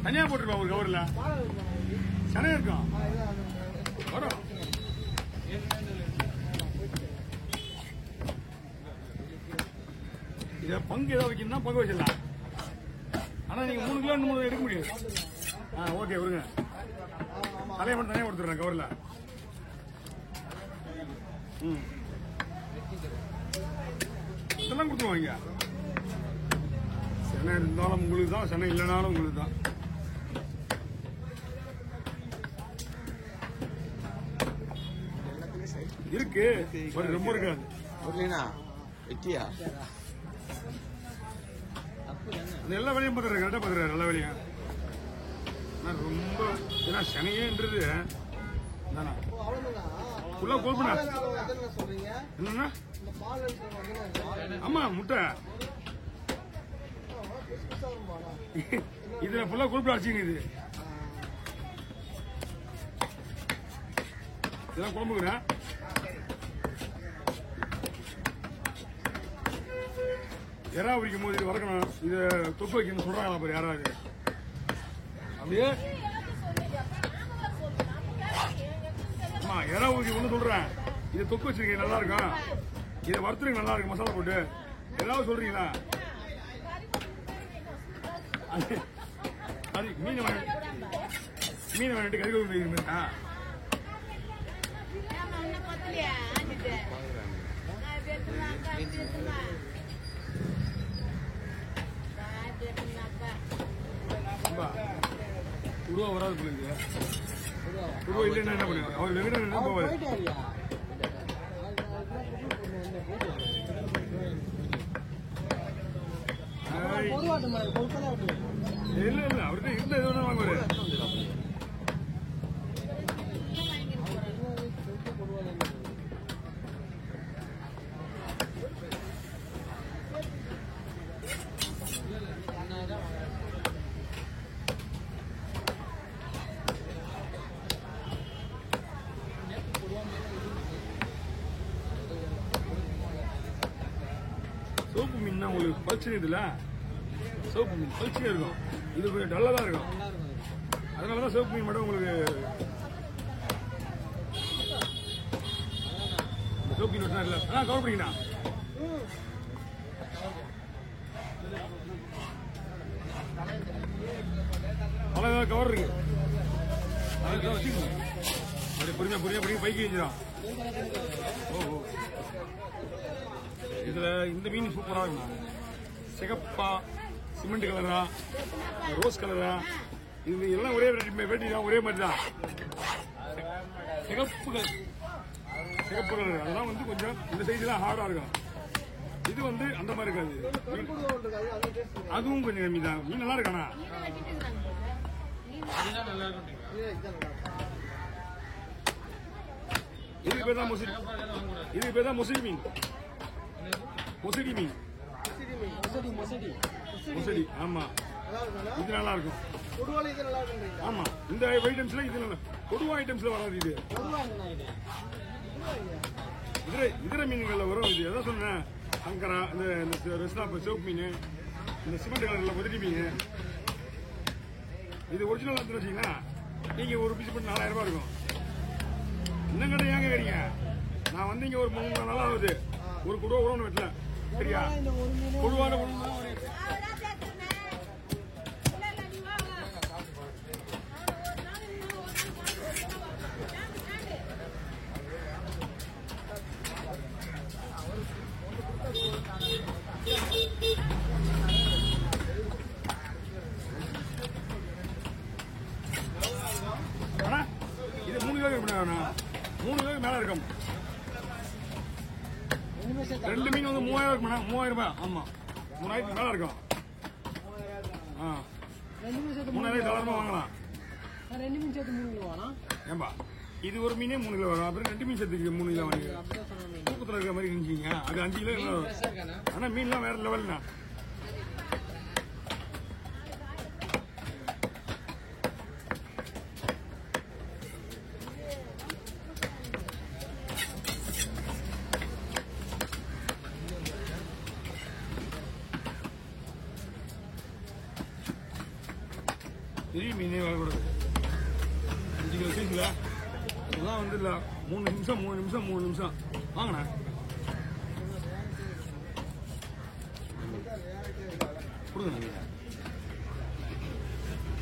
தனியா போட்டுருப்பா ஒரு கவர்ல சனையா இருக்கும் வரும். இத பங்கு ஏதாவது வைக்கணும்னா பங்கு வச்சிடலாம். ஆனா நீங்க 3 கிலோ 3 எடுக்க முடியாது. ஓகே விடுங்க. தலையை மட்டும் தனியா கொடுத்துடுறேன் கவர்ல. இதெல்லாம் கொடுத்துருவாங்க. சென்னை இருந்தாலும் உங்களுக்கு தான், சென்னை இல்லைனாலும் உங்களுக்கு தான். இருக்கு ரொம்ப இருக்காது. எல்லா வேலையும் பார்த்துறேன், கரெக்டா பார்த்துறேன் எல்லா வேலையும். ரொம்ப ஏன்னா சனையன்றது ஃபுல்லா கோல்பனா என்னன்னா ஆமா முட்டை இதுல ஃபுல்லா கோல்பனா அடிச்சுங்க. இதெல்லாம் குழம்புக்குறேன். எறா பிடிக்கும் போது இது வளர்க்கணும், இதை தொக்கு வைக்கணும்னு சொல்றாங்களா பாரு யாராவது. அப்படியே ஆமா எறா ஊக்கி ஒண்ணு சொல்றேன், இதை தொக்கு வச்சிருக்கீங்க நல்லா இருக்கும், இதை வறுத்துருங்க நல்லா இருக்கும் மசாலா போட்டு ஏதாவது சொல்றீங்களா? அது மீன் வாங்கிட்டு கறி குழம்பு இருக்கா? உருவா வராது பிள்ளைங்க. உருவா இல்லைன்னா என்ன பண்ணுங்க? அவர் வெங்கடன் என்ன போவாரு? இல்ல இல்ல அவர்கிட்ட இருந்த எது வேணா வாங்குவாரு. சோப்பு மீன் உங்களுக்கு பளிச்சு இதுல சோப்பு மீன் பளிச்சு இருக்கும், இது கொஞ்சம் டல்லா தான் இருக்கும். அதனாலதான் சோப்பு மீன் மட்டும் உங்களுக்கு சோப்பு மீன் இல்ல. கவர் பண்ணிக்கண்ணா. பல கவர் இருக்கு, பொறுமையா பொறுமையா பைக்கு வச்சிடும். ஓஹோ இதுல இந்த மீன் சூப்பரா இருக்கும். சிகப்பா சிமெண்ட் கலரா ரோஸ் கலரா இது எல்லாம் ஒரே வெரைட்டி தான், ஒரே மாதிரி தான். சிகப்பு கலர் அதெல்லாம் வந்து கொஞ்சம் இந்த சைஸ் தான் ஹார்டா இருக்கும். இது வந்து அந்த மாதிரி இருக்காது, அதுவும் கொஞ்சம் கம்மி தான். மீன் நல்லா இருக்கானா? இதுக்கு பேர் தான் மொசிடி. இதுக்கு பேர் தான் மொசிடி மீன். மொசிடி மீன் மொசிடி. ஆமா இது நல்லா இருக்கும். ஆமா இந்த ஐட்டம்ஸ்ல இது நல்லா கொடுவா ஐட்டம்ஸ்ல வராது. இது இதர மீன்கள்ல வரும். இது எதை சொன்னேன், சங்கரா இந்த ரெஸ்டாப் சிவப்பு மீன், இந்த சிமெண்ட் கலர்ல மொதடி மீன். இது ஒரிஜினல் வச்சீங்கன்னா நீங்க ஒரு பீஸ் பண்ணி 4000 ரூபாய் இருக்கும். இன்னும் கடை ஏங்க கேறீங்க? நான் வந்து இங்க ஒரு 3 நாள் ஆகுது, ஒரு குடுவா கூட ஒண்ணு வெட்டல. சரியா? கொடுவான இது 3 கிலோ 3 கிலோ மேல இருக்கும். 2 மீன் வந்து 3000 இருக்குமா? 3000 ரூபாய். ஆமா 3000 மேல இருக்கும். 3000 தாராளமா வாங்கலாம். 2 மீன் சேர்த்து 3 கிலோ வாங்கலாம். ஏன்பா இது ஒரு மீனே 3 கிலோ வரும், அப்புறம் 2 மீன் சேர்த்து 3 கிலோ வாங்கி தூக்கத்துல இருக்கிற மாதிரி இருந்துச்சிங்க. அது 5 கிலோ. ஆனா மீன்லாம் வேற லெவல்னா. பெரிய மீனே வரக்கூடாது. 5 கிலோ சைஸ்ல இதெல்லாம் வந்து இல்லை 3 நிமிஷம் வாங்கண்ணா. கொடுங்க.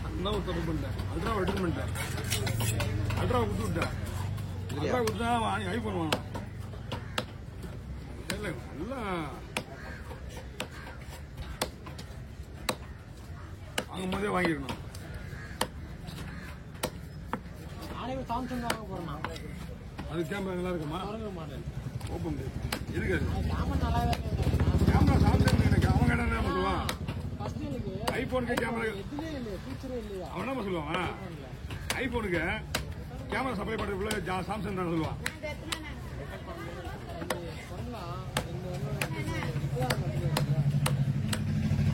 அந்த ஒரு தப்பு பண்ணிட்டேன். அல்ட்ராவை எடுத்து பண்ணிட்டேன். அல்ட்ராவை கொடுத்து விட்டேன். அல்ட்ரா கொடுத்தா ஐஃபோன் வாங்கலாம். இல்லை நல்லா வாங்கும் போதே வாங்கிடணும். சாம்சங் வாங்க போறேன். அது கேமரா நல்லா இருக்குமா? மாடல் ஓப்பன் எதுக்கு அது கேமரா நல்லாவே கேமரா சாம்சங் எனக்கு அவன் கேட்டா என்ன சொல்லுவான்? ஃபர்ஸ்ட்லுக்கு ஐபோனுக்கு கேமரா எதுலயே இல்ல ஃபீச்சரே இல்லையா? அவன் என்ன சொல்லுவான்? ஐபோனுக்கு கேமரா சப்ளை பண்றதுக்குள்ள சாம்சங் தான் சொல்லுவான். பண்ணலாம்.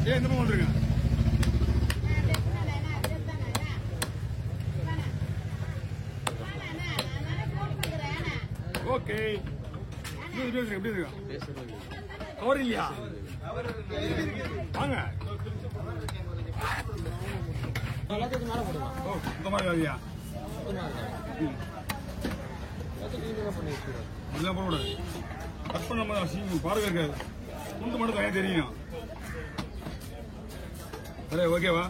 ஏன் இந்த பக்கம் வந்துருங்க. ஓகே எப்படி இருக்கா? கவர் இல்லையா? வாங்க. எல்லாத்துக்கும் மேல போடுவான். ஓ இந்த மாதிரி வாதியா? இதெல்லாம் போடக்கூடாது. கட் பண்ண பாருங்க இருக்காது. முந்து மட்டும் தனியாக தெரியும். சரி ஓகேவா?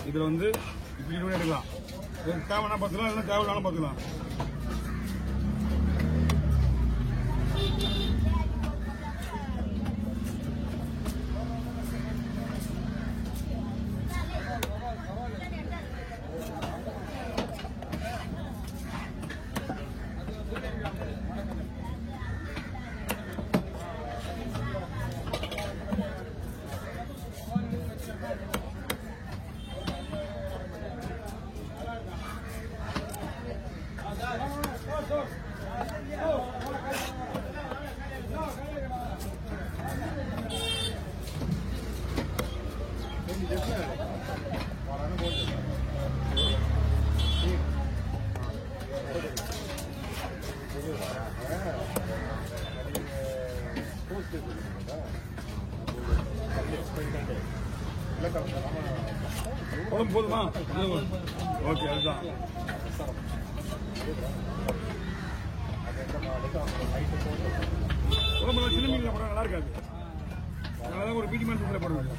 இதுல வந்து இப்படி கூட எடுக்கலாம். தேவைன்னா பார்த்துக்கலாம், இல்லைன்னா தேவையில்லாம பார்த்துக்கலாம். குழம்பு போதுமா? ஓகே அதுதான். குழம்புலாம் சின்ன மீன்ல போட நல்லா இருக்காது. அதனால ஒரு மீடியம் சைஸ்ல போடுவாங்க.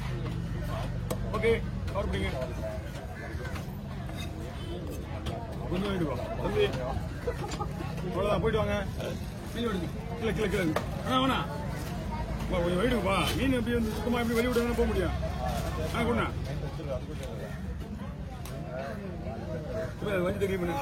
ஓகே கவர் பண்ணிங்க. கொஞ்சம் வேண்டுவா தம்பி. அவ்வளோதான் போயிட்டு வாங்க. மீன் எடுத்து கிளை வேணா கொஞ்சம் வெயிடுப்பா. மீன் எப்படி வந்து சுத்தமா எப்படி வெளியே விட போக முடியும்? கொண்டா வஞ்சி கிளீன் பண்ணு.